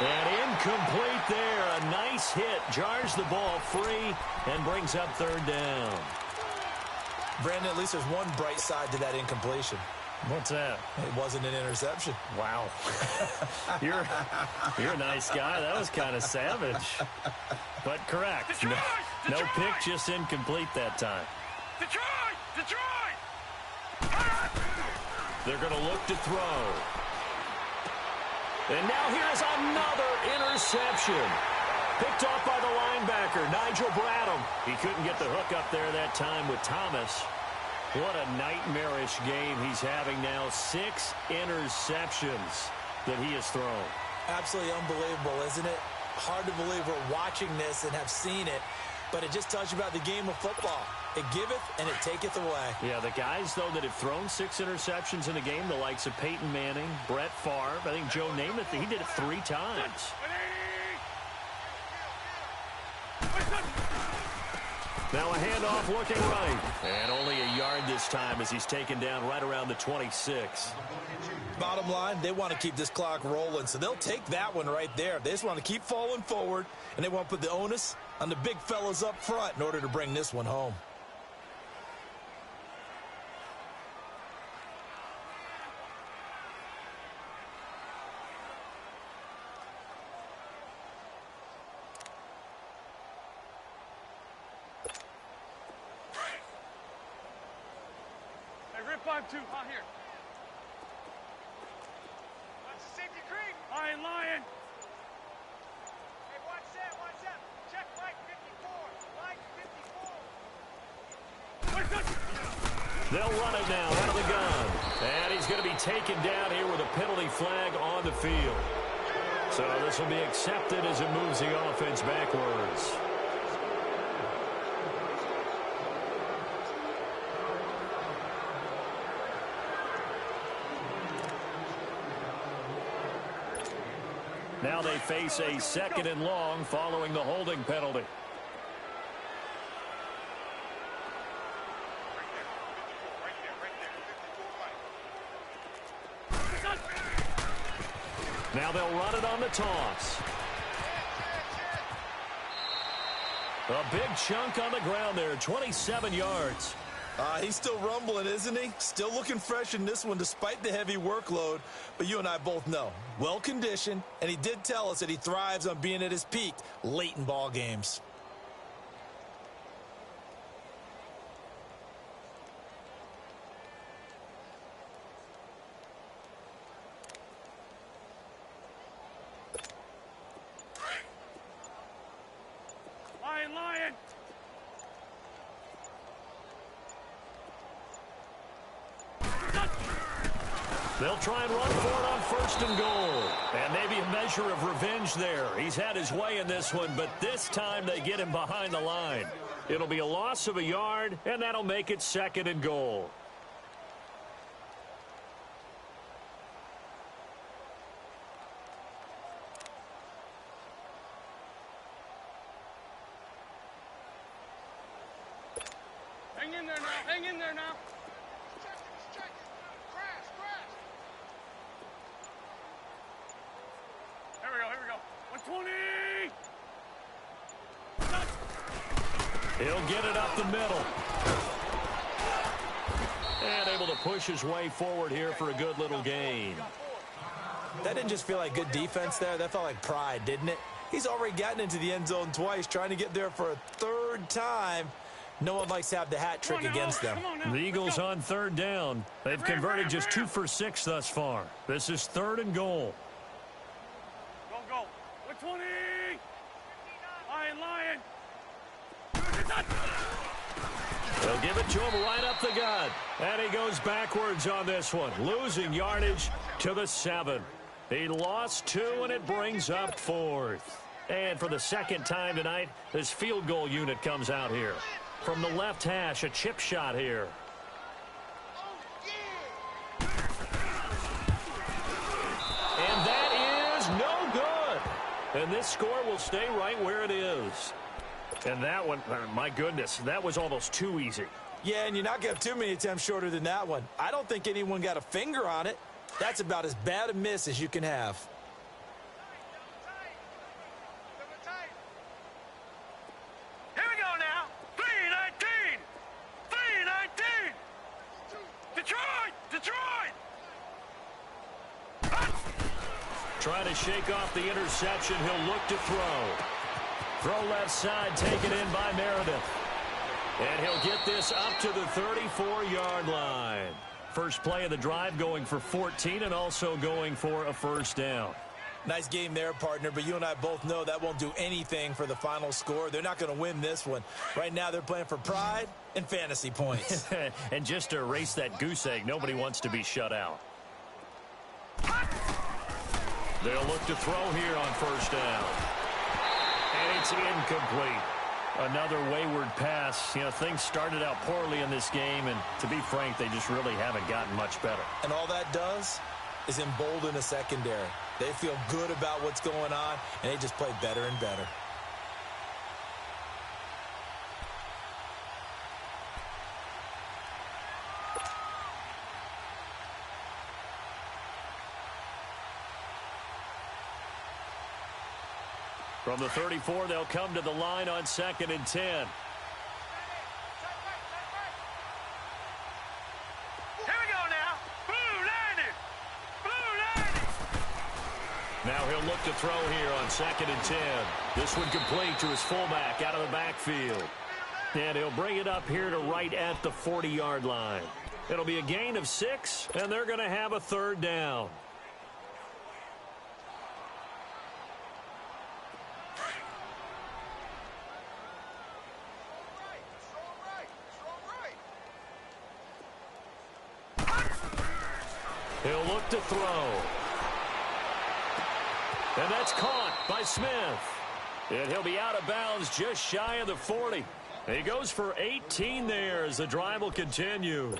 And incomplete there. A nice hit. Jars the ball free and brings up 3rd down. Brandon, at least there's one bright side to that incompletion. What's that? It wasn't an interception. Wow. You're a nice guy. That was kind of savage. But correct. No pick, just incomplete that time. Detroit! They're going to look to throw. And now here's another interception. Picked off by the linebacker, Nigel Bradham. He couldn't get the hook up there that time with Thomas. What a nightmarish game he's having now. 6 interceptions that he has thrown. Absolutely unbelievable, isn't it? Hard to believe we're watching this and have seen it, but it just tells you about the game of football. It giveth and it taketh away. Yeah, the guys, though, that have thrown 6 interceptions in a game, the likes of Peyton Manning, Brett Favre, I think Joe Namath, he did it 3 times. Now a handoff looking right. And only a yard this time as he's taken down right around the 26. Bottom line, they want to keep this clock rolling, so they'll take that one right there. They just want to keep falling forward, and they want to put the onus on the big fellas up front in order to bring this one home. Hey, rip 5-2, out here. That's the safety creep. Lion. Hey, watch that. Check right 54. Line 54. They'll run it now out of the gun. And he's going to be taken down here with a penalty flag on the field. So this will be accepted as it moves the offense backwards. Now they face a 2nd and long following the holding penalty. Now they'll run it on the toss. A big chunk on the ground there, 27 yards. He's still rumbling, isn't he? Still looking fresh in this one despite the heavy workload. But you and I both know, well-conditioned, and he did tell us that he thrives on being at his peak late in ball games. Lion. They'll try and run for it on 1st and goal. And maybe a measure of revenge there. He's had his way in this one, but this time they get him behind the line. It'll be a loss of a yard, and that'll make it 2nd and goal. Hang in there now. Here we go. 120! He'll get it up the middle. And able to push his way forward here for a good little gain. That didn't just feel like good defense there. That felt like pride, didn't it? He's already gotten into the end zone twice, trying to get there for a 3rd time. No one likes to have the hat trick against them. The Eagles on 3rd down. They've converted just 2 for 6 thus far. This is 3rd and goal. Go. 120! Lion. They'll give it to him right up the gut. And he goes backwards on this one, losing yardage to the 7. He lost 2, and it brings up 4th. And for the 2nd time tonight, this field goal unit comes out here. From the left hash, a chip shot here. And that is no good. And this score will stay right where it is. And that one, my goodness, that was almost too easy. Yeah, and you're not going to have too many attempts shorter than that one. I don't think anyone got a finger on it. That's about as bad a miss as you can have. Here we go now. 3-19. Detroit. Trying to shake off the interception. He'll look to throw. Throw left side, taken in by Meredith. And he'll get this up to the 34-yard line. First play of the drive going for 14 and also going for a 1st down. Nice game there, partner, but you and I both know that won't do anything for the final score. They're not going to win this one. Right now, they're playing for pride and fantasy points. And just to erase that goose egg, nobody wants to be shut out. They'll look to throw here on first down. And it's incomplete. Another wayward pass. You know, things started out poorly in this game, and to be frank, they just really haven't gotten much better. And all that does is embolden a secondary. They feel good about what's going on, and they just play better and better. From the 34, they'll come to the line on 2nd and 10. Now he'll look to throw here on 2nd and 10. This one complete to his fullback out of the backfield. And he'll bring it up here to right at the 40-yard line. It'll be a gain of 6, and they're going to have a 3rd down. He'll look to throw. And that's caught by Smith. And he'll be out of bounds just shy of the 40. He goes for 18 there as the drive will continue.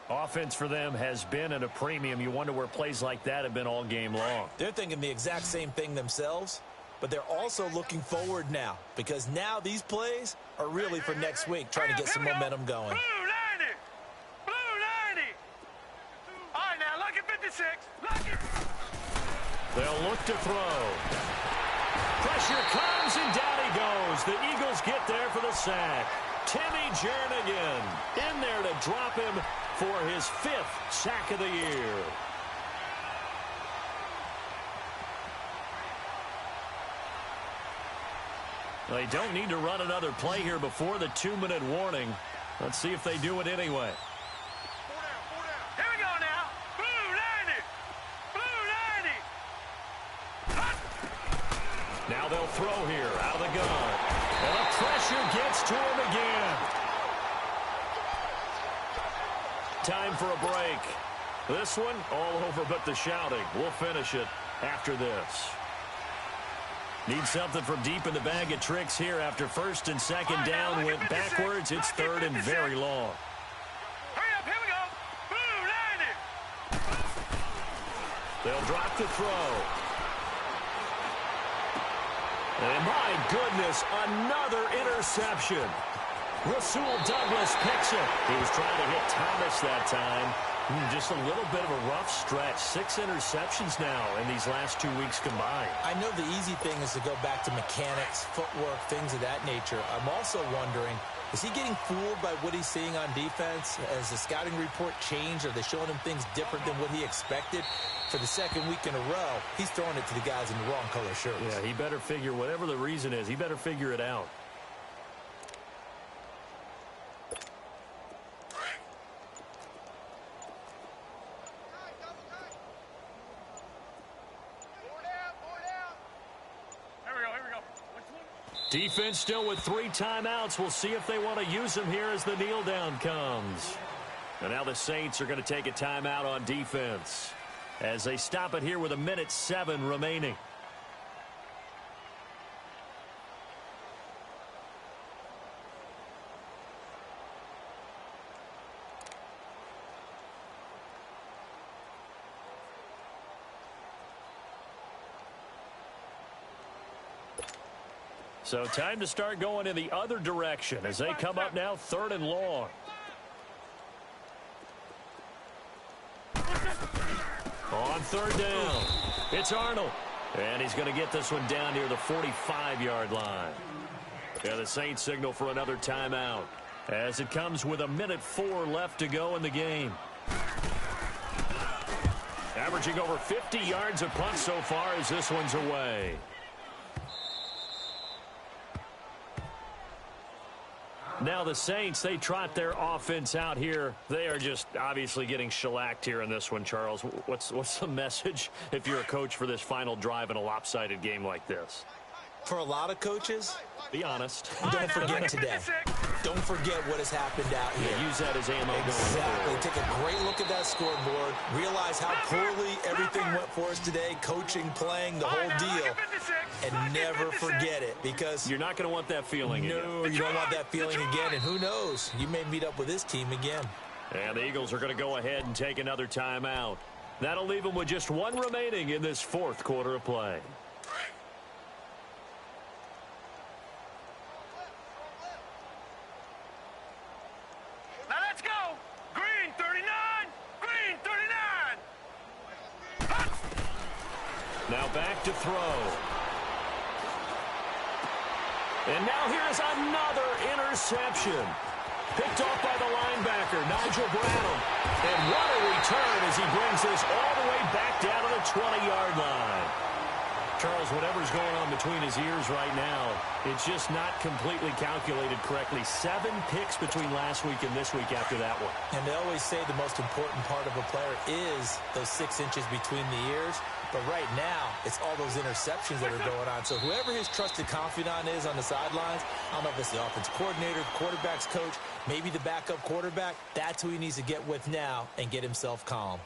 Offense for them has been at a premium. You wonder where plays like that have been all game long. They're thinking the exact same thing themselves, but they're also looking forward now because now these plays are really for next week, trying to get some momentum going. Blue 90. All right, now look at 56. Look at... They'll look to throw. Pressure comes, and down he goes. The Eagles get there for the sack. Timmy Jernigan in there to drop him for his 5th sack of the year. They don't need to run another play here before the 2-minute warning. Let's see if they do it anyway. Here we go now. Blue 90. Now they'll throw here out of the gun. And the pressure gets to him again. Time for a break. This one all over but the shouting. We'll finish it after this. Need something from deep in the bag of tricks here after 1st and 2nd down went backwards. It's 3rd and very long. Hurry up, here we go. Blue 90. They'll drop the throw. And my goodness, another interception. Rasul Douglas picks it. He was trying to hit Thomas that time. Just a little bit of a rough stretch. 6 interceptions now in these last 2 weeks combined. I know the easy thing is to go back to mechanics, footwork, things of that nature. I'm also wondering, is he getting fooled by what he's seeing on defense? Has the scouting report changed? Are they showing him things different than what he expected? For the 2nd week in a row, he's throwing it to the guys in the wrong color shirts. Yeah, he better figure, whatever the reason is, he better figure it out. Defense still with 3 timeouts. We'll see if they want to use them here as the kneel down comes. And now the Saints are going to take a timeout on defense as they stop it here with 1:07 remaining. So time to start going in the other direction as they come up now 3rd and long. On 3rd down, it's Arnold. And he's going to get this one down near the 45-yard line. Yeah, the Saints signal for another timeout as it comes with 1:04 left to go in the game. Averaging over 50 yards a punt so far as this one's away. Now the Saints, they trot their offense out here. They are just obviously getting shellacked here in this one, Charles. What's the message if you're a coach for this final drive in a lopsided game like this? For a lot of coaches, be honest. Don't forget today. Don't forget what has happened out here. Yeah, use that as ammo. Exactly. Take a great look at that scoreboard. Realize how poorly everything went for us today. Coaching, playing, the whole deal. And never forget it, because you're not going to want that feeling again. No, you don't want that feeling again. And who knows? You may meet up with this team again. And the Eagles are going to go ahead and take another timeout. That'll leave them with just one remaining in this fourth quarter of play. Now back to throw. And now here's another interception. Picked off by the linebacker, Nigel Brown. And what a return as he brings this all the way back down to the 20-yard line. Charles, whatever's going on between his ears right now, it's just not completely calculated correctly. 7 picks between last week and this week after that one. And they always say the most important part of a player is those 6 inches between the ears. But right now, it's all those interceptions that are going on. So whoever his trusted confidant is on the sidelines, I don't know if it's the offense coordinator, the quarterback's coach, maybe the backup quarterback, that's who he needs to get with now and get himself calm.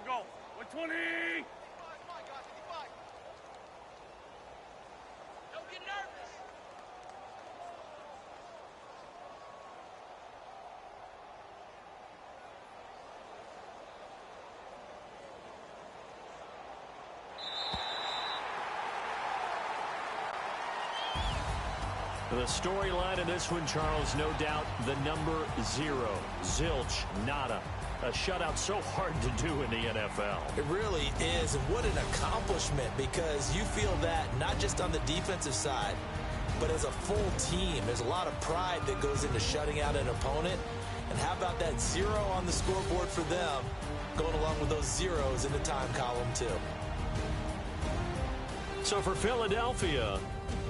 Go. 120. Don't get nervous. The storyline of this one, Charles, no doubt the number 0. Zilch, nada. A shutout so hard to do in the NFL. It really is, and what an accomplishment, because you feel that not just on the defensive side, but as a full team. There's a lot of pride that goes into shutting out an opponent. And how about that 0 on the scoreboard for them, going along with those zeros in the time column too. So for Philadelphia,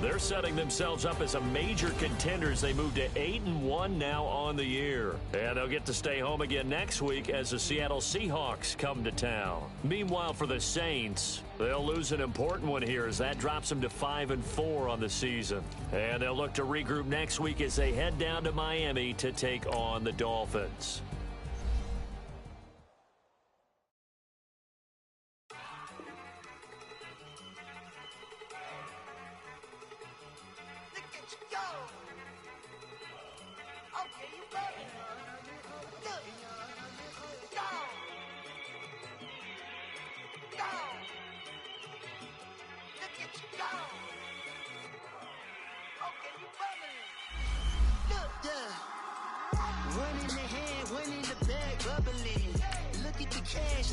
they're setting themselves up as a major contender as they move to 8-1 now on the year. And they'll get to stay home again next week as the Seattle Seahawks come to town. Meanwhile, for the Saints, they'll lose an important one here as that drops them to 5-4 on the season. And they'll look to regroup next week as they head down to Miami to take on the Dolphins.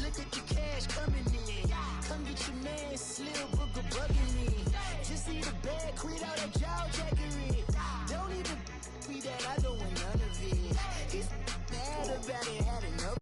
Look at the cash coming in. Come get your man, Slim Booker bugging me. Just see the bag, quit all that jaw jackery. Don't even be that, I don't want none of it. He's mad about it, had enough